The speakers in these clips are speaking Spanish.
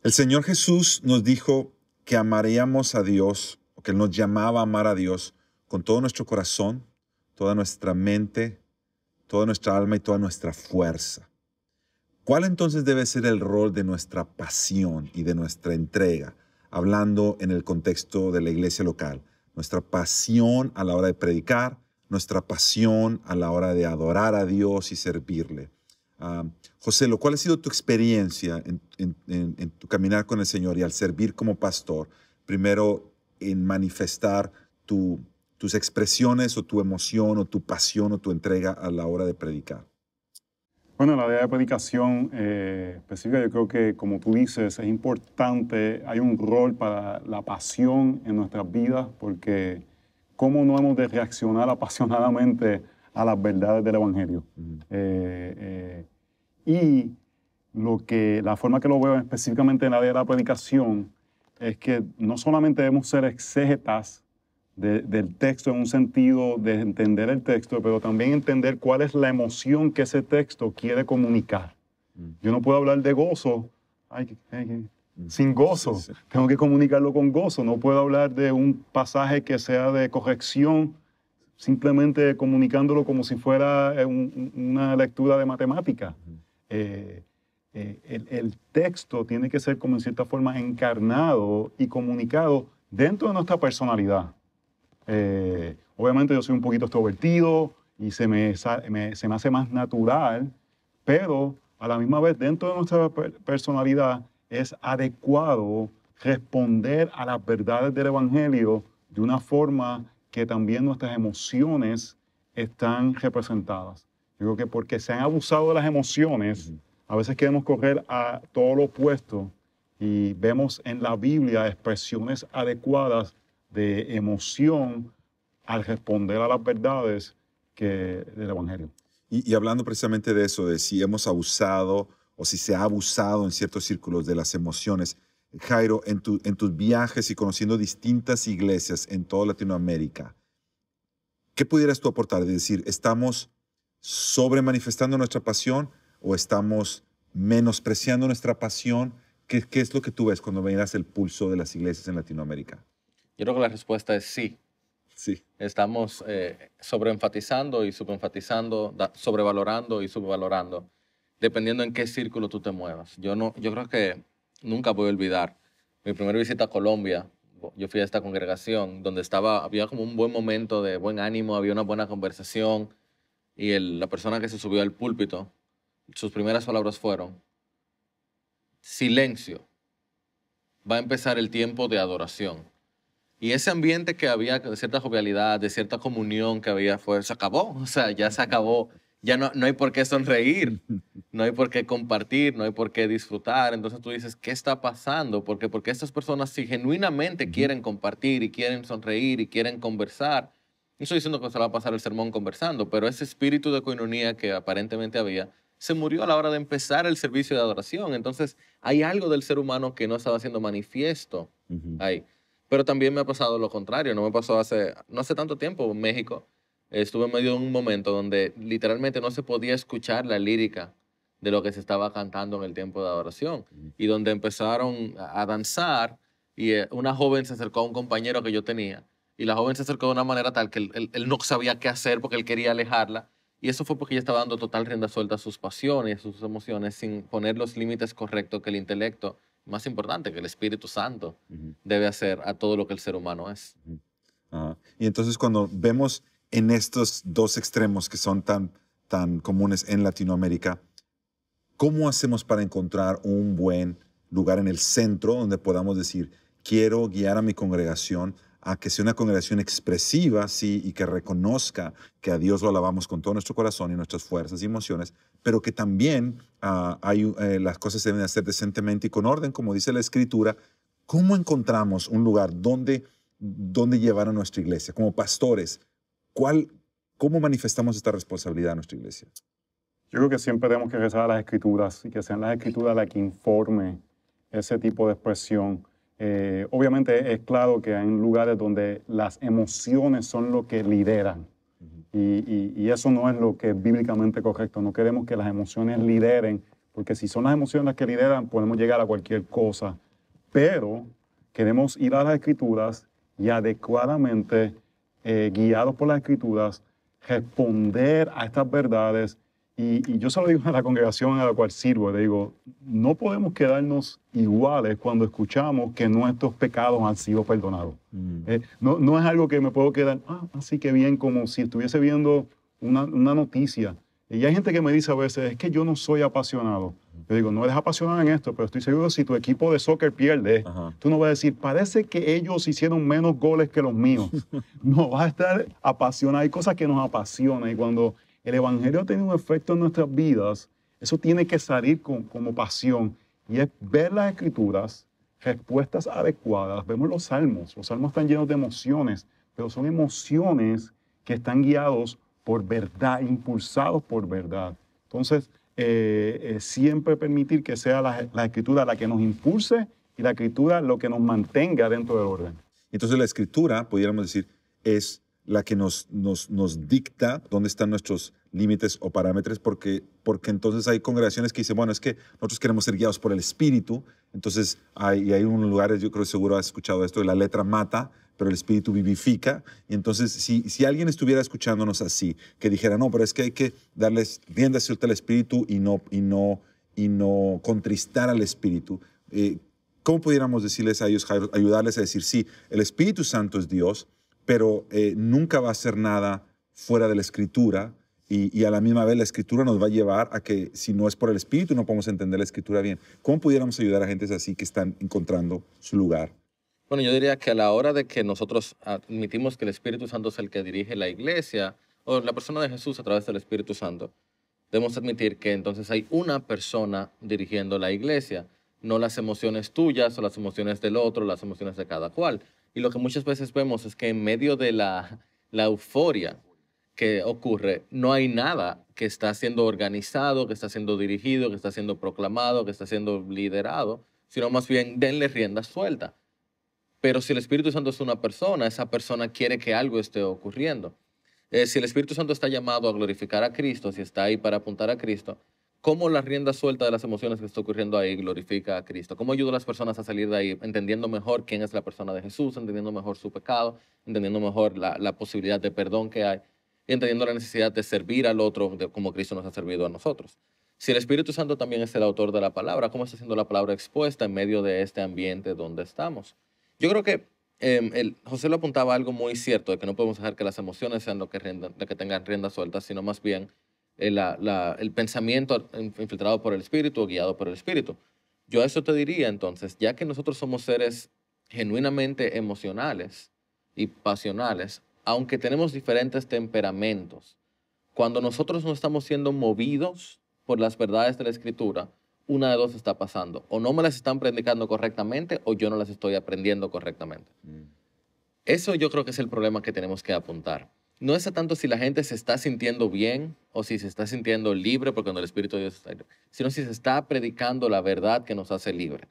El Señor Jesús nos dijo que amaríamos a Dios, o que Él nos llamaba a amar a Dios con todo nuestro corazón, toda nuestra mente, toda nuestra alma y toda nuestra fuerza. ¿Cuál entonces debe ser el rol de nuestra pasión y de nuestra entrega? Hablando en el contexto de la iglesia local, nuestra pasión a la hora de predicar, nuestra pasión a la hora de adorar a Dios y servirle. José, ¿cuál ha sido tu experiencia en tu caminar con el Señor y al servir como pastor? Primero, en manifestar tus expresiones o tu emoción o tu pasión o tu entrega a la hora de predicar. Bueno, la idea de predicación específica, yo creo que, como tú dices, es importante. Hay un rol para la pasión en nuestras vidas, porque ¿cómo no hemos de reaccionar apasionadamente a las verdades del Evangelio? Y la forma que lo veo específicamente en la área de la predicación es que no solamente debemos ser exégetas del texto en un sentido de entender el texto, pero también entender cuál es la emoción que ese texto quiere comunicar. Yo no puedo hablar de gozo sin gozo. Sí, sí. Tengo que comunicarlo con gozo. No puedo hablar de un pasaje que sea de corrección simplemente comunicándolo como si fuera una lectura de matemática. El texto tiene que ser como en cierta forma encarnado y comunicado dentro de nuestra personalidad. Obviamente yo soy un poquito extrovertido y se me hace más natural, pero a la misma vez dentro de nuestra personalidad es adecuado responder a las verdades del Evangelio de una forma que también nuestras emociones están representadas. Yo creo que porque se han abusado de las emociones, a veces queremos correr a todo lo opuesto y vemos en la Biblia expresiones adecuadas de emoción al responder a las verdades del Evangelio. Y hablando precisamente de eso, de si hemos abusado o si se ha abusado en ciertos círculos de las emociones, Jairo, en tus viajes y conociendo distintas iglesias en toda Latinoamérica, ¿qué pudieras tú aportar? Es decir, ¿estamos sobremanifestando nuestra pasión o estamos menospreciando nuestra pasión? ¿Qué es lo que tú ves cuando miras el pulso de las iglesias en Latinoamérica? Yo creo que la respuesta es sí. Sí. Estamos sobreenfatizando y subenfatizando, sobrevalorando y subvalorando, dependiendo en qué círculo tú te muevas. Yo creo que nunca voy a olvidar mi primera visita a Colombia. Yo fui a esta congregación donde había como un buen momento de buen ánimo, había una buena conversación y la persona que se subió al púlpito, sus primeras palabras fueron: silencio, va a empezar el tiempo de adoración. Y ese ambiente que había de cierta jovialidad, de cierta comunión que había, se acabó. O sea, ya se acabó. Ya no hay por qué sonreír, no hay por qué compartir, no hay por qué disfrutar. Entonces tú dices, ¿qué está pasando? Porque estas personas, si genuinamente quieren compartir y quieren sonreír y quieren conversar, no estoy diciendo que se va a pasar el sermón conversando, pero ese espíritu de coinonía que aparentemente había, se murió a la hora de empezar el servicio de adoración. Entonces hay algo del ser humano que no estaba siendo manifiesto ahí. Pero también me ha pasado lo contrario. No me pasó no hace tanto tiempo en México. Estuve en medio de un momento donde literalmente no se podía escuchar la lírica de lo que se estaba cantando en el tiempo de adoración. Y donde empezaron a danzar y una joven se acercó a un compañero que yo tenía. Y la joven se acercó de una manera tal que él no sabía qué hacer porque él quería alejarla. Y eso fue porque ella estaba dando total rienda suelta a sus pasiones, a sus emociones, sin poner los límites correctos que el intelecto, más importante que el Espíritu Santo, debe hacer a todo lo que el ser humano es. Y entonces cuando vemos en estos dos extremos que son tan comunes en Latinoamérica, ¿cómo hacemos para encontrar un buen lugar en el centro donde podamos decir, quiero guiar a mi congregación a que sea una congregación expresiva, sí, y que reconozca que a Dios lo alabamos con todo nuestro corazón y nuestras fuerzas y emociones, pero que también las cosas se deben hacer decentemente y con orden, como dice la Escritura? ¿Cómo encontramos un lugar donde llevar a nuestra iglesia? Como pastores, ¿cómo manifestamos esta responsabilidad a nuestra iglesia? Yo creo que siempre tenemos que rezar a las Escrituras y que sean las Escrituras las que informe ese tipo de expresión. Obviamente es claro que hay lugares donde las emociones son lo que lideran y eso no es lo que es bíblicamente correcto. No queremos que las emociones lideren porque si son las emociones las que lideran, podemos llegar a cualquier cosa, pero queremos ir a las Escrituras y adecuadamente, guiados por las Escrituras, responder a estas verdades. Y yo se lo digo a la congregación a la cual sirvo, le digo, no podemos quedarnos iguales cuando escuchamos que nuestros pecados han sido perdonados. No es algo que me puedo quedar, así que bien, como si estuviese viendo una noticia. Y hay gente que me dice a veces, es que yo no soy apasionado. Yo digo, no eres apasionado en esto, pero estoy seguro que si tu equipo de soccer pierde, tú no vas a decir, parece que ellos hicieron menos goles que los míos. No, vas a estar apasionado. Hay cosas que nos apasionan y cuando el Evangelio tiene un efecto en nuestras vidas, eso tiene que salir como pasión. Y es ver las Escrituras, respuestas adecuadas. Vemos los salmos están llenos de emociones, pero son emociones que están guiados por verdad, impulsados por verdad. Entonces, siempre permitir que sea la Escritura la que nos impulse y la Escritura lo que nos mantenga dentro del orden. Entonces la Escritura, pudiéramos decir, es la que nos dicta dónde están nuestros límites o parámetros, porque entonces hay congregaciones que dicen, bueno, es que nosotros queremos ser guiados por el Espíritu, entonces hay unos lugares, yo creo que seguro has escuchado esto, de la letra mata, pero el Espíritu vivifica, y entonces si alguien estuviera escuchándonos así, que dijera, no, pero es que hay que darles rienda suelta al Espíritu y no contristar al Espíritu, ¿cómo pudiéramos decirles a ellos, Jairo, ayudarles a decir, sí, el Espíritu Santo es Dios, pero nunca va a hacer nada fuera de la Escritura y a la misma vez la Escritura nos va a llevar a que si no es por el Espíritu no podemos entender la Escritura bien? ¿Cómo pudiéramos ayudar a gentes así que están encontrando su lugar? Bueno, yo diría que a la hora de que nosotros admitimos que el Espíritu Santo es el que dirige la iglesia o la persona de Jesús a través del Espíritu Santo, debemos admitir que entonces hay una persona dirigiendo la iglesia, no las emociones tuyas o las emociones del otro, las emociones de cada cual. Y lo que muchas veces vemos es que en medio de la euforia que ocurre, no hay nada que está siendo organizado, que está siendo dirigido, que está siendo proclamado, que está siendo liderado, sino más bien denle rienda suelta. Pero si el Espíritu Santo es una persona, esa persona quiere que algo esté ocurriendo. Si el Espíritu Santo está llamado a glorificar a Cristo, si está ahí para apuntar a Cristo, ¿cómo la rienda suelta de las emociones que está ocurriendo ahí glorifica a Cristo? ¿Cómo ayuda a las personas a salir de ahí entendiendo mejor quién es la persona de Jesús, entendiendo mejor su pecado, entendiendo mejor la posibilidad de perdón que hay y entendiendo la necesidad de servir al otro como Cristo nos ha servido a nosotros? Si el Espíritu Santo también es el autor de la palabra, ¿cómo está siendo la palabra expuesta en medio de este ambiente donde estamos? Yo creo que José lo apuntaba a algo muy cierto, de que no podemos dejar que las emociones sean lo que tengan rienda suelta, sino más bien el pensamiento infiltrado por el Espíritu o guiado por el Espíritu. Yo a eso te diría entonces, ya que nosotros somos seres genuinamente emocionales y pasionales, aunque tenemos diferentes temperamentos, cuando nosotros no estamos siendo movidos por las verdades de la Escritura, una de dos está pasando. O no me las están predicando correctamente o yo no las estoy aprendiendo correctamente. Eso yo creo que es el problema que tenemos que apuntar. No es tanto si la gente se está sintiendo bien o si se está sintiendo libre porque cuando el Espíritu de Dios está ahí, sino si se está predicando la verdad que nos hace libre.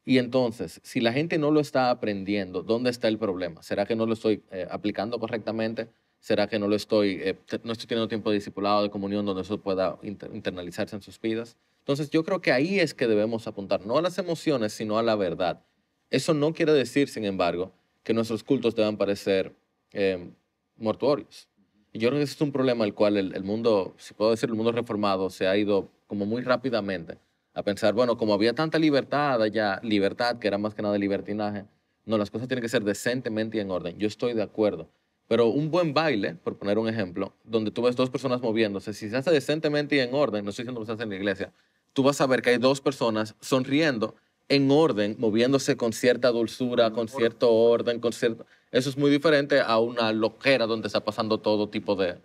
Y entonces, si la gente no lo está aprendiendo, ¿dónde está el problema? ¿Será que no lo estoy aplicando correctamente? ¿Será que no estoy teniendo tiempo de discipulado, de comunión, donde eso pueda internalizarse en sus vidas? Entonces, yo creo que ahí es que debemos apuntar, no a las emociones, sino a la verdad. Eso no quiere decir, sin embargo, que nuestros cultos deban parecer mortuorios. Y yo creo que ese es un problema al cual el mundo, si puedo decir, el mundo reformado se ha ido como muy rápidamente a pensar, bueno, como había tanta libertad allá, libertad que era más que nada libertinaje, no, las cosas tienen que ser decentemente y en orden. Yo estoy de acuerdo. Pero un buen baile, por poner un ejemplo, donde tú ves dos personas moviéndose, si se hace decentemente y en orden, no estoy diciendo que se hace en la iglesia, tú vas a ver que hay dos personas sonriendo en orden, moviéndose con cierta dulzura, con cierto orden, con cierto... Eso es muy diferente a una loquera donde está pasando todo tipo de...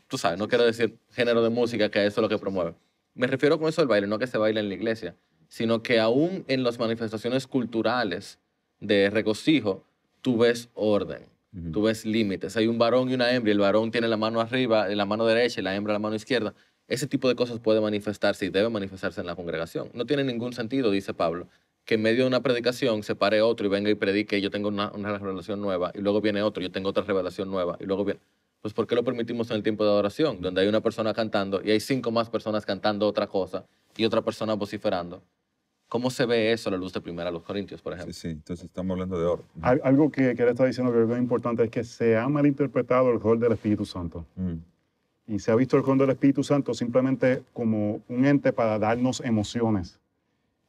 tú sabes, no quiero decir género de música, que eso es lo que promueve. Me refiero con eso al baile, no que se baile en la iglesia, sino que aún en las manifestaciones culturales de regocijo, tú ves orden. Tú ves límites. Hay un varón y una hembra, y el varón tiene la mano arriba, la mano derecha, y la hembra la mano izquierda. Ese tipo de cosas puede manifestarse y debe manifestarse en la congregación. No tiene ningún sentido, dice Pablo, que en medio de una predicación se pare otro y venga y predique, yo tengo una revelación nueva, y luego viene otro, yo tengo otra revelación nueva, y luego viene... Pues ¿por qué lo permitimos en el tiempo de adoración? Donde hay una persona cantando y hay 5 más personas cantando otra cosa y otra persona vociferando. ¿Cómo se ve eso a la luz de 1 Corintios, por Sí, ejemplo? sí, entonces estamos hablando de oro. Algo que él está diciendo que es importante es que se ha malinterpretado el rol del Espíritu Santo. Mm. Y se ha visto el rol del Espíritu Santo simplemente como un ente para darnos emociones.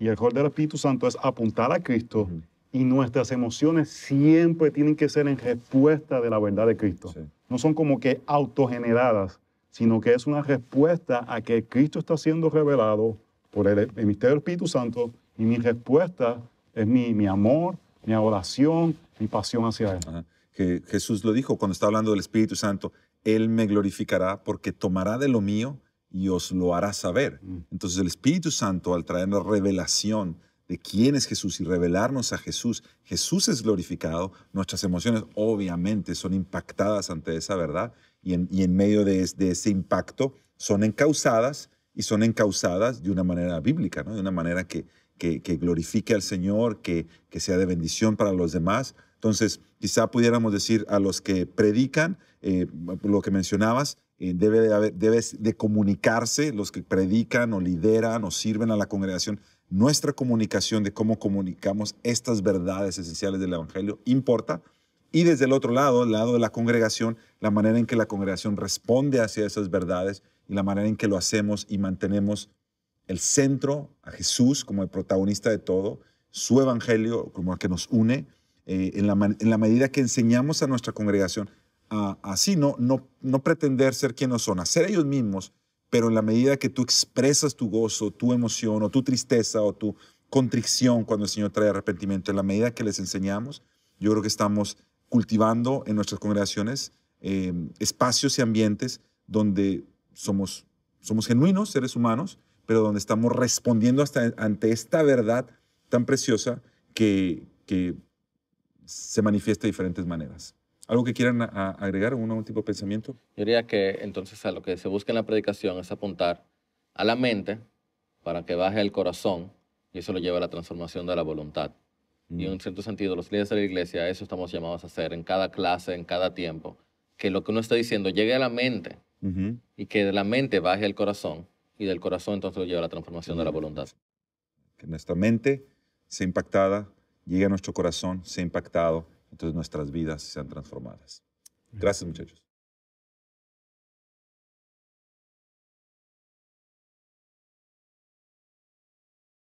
Y el rol del Espíritu Santo es apuntar a Cristo, Ujú. y nuestras emociones siempre tienen que ser en respuesta de la verdad de Cristo. Sí. No son como que autogeneradas, sino que es una respuesta a que Cristo está siendo revelado por el misterio del Espíritu Santo, y mi respuesta es mi amor, mi adoración, mi pasión hacia Él. Ajá. Que Jesús lo dijo cuando está hablando del Espíritu Santo, Él me glorificará porque tomará de lo mío y os lo hará saber. Entonces el Espíritu Santo, al traernos revelación de quién es Jesús y revelarnos a Jesús, Jesús es glorificado, nuestras emociones obviamente son impactadas ante esa verdad y en medio de ese impacto son encausadas y son encausadas de una manera bíblica, ¿no? De una manera que glorifique al Señor, que sea de bendición para los demás. Entonces, quizá pudiéramos decir a los que predican, lo que mencionabas, debe de comunicarse, los que predican o lideran o sirven a la congregación, nuestra comunicación de cómo comunicamos estas verdades esenciales del Evangelio importa. Y desde el otro lado, el lado de la congregación, la manera en que la congregación responde hacia esas verdades y la manera en que lo hacemos y mantenemos el centro a Jesús como el protagonista de todo, su evangelio como el que nos une, en la medida que enseñamos a nuestra congregación a así no pretender ser quienes son, a ser ellos mismos, pero en la medida que tú expresas tu gozo, tu emoción o tu tristeza o tu contrición cuando el Señor trae arrepentimiento, en la medida que les enseñamos, yo creo que estamos cultivando en nuestras congregaciones espacios y ambientes donde somos genuinos seres humanos, pero donde estamos respondiendo ante esta verdad tan preciosa que se manifiesta de diferentes maneras. ¿Algo que quieran agregar, un último pensamiento? Yo diría que entonces a lo que se busca en la predicación es apuntar a la mente para que baje el corazón y eso lo lleva a la transformación de la voluntad. Y en cierto sentido, los líderes de la iglesia, eso estamos llamados a hacer en cada clase, en cada tiempo, que lo que uno está diciendo llegue a la mente y que de la mente baje al corazón y del corazón entonces lo lleva a la transformación de la voluntad. Que nuestra mente sea impactada, llegue a nuestro corazón, sea impactado, entonces nuestras vidas sean transformadas. Gracias, muchachos.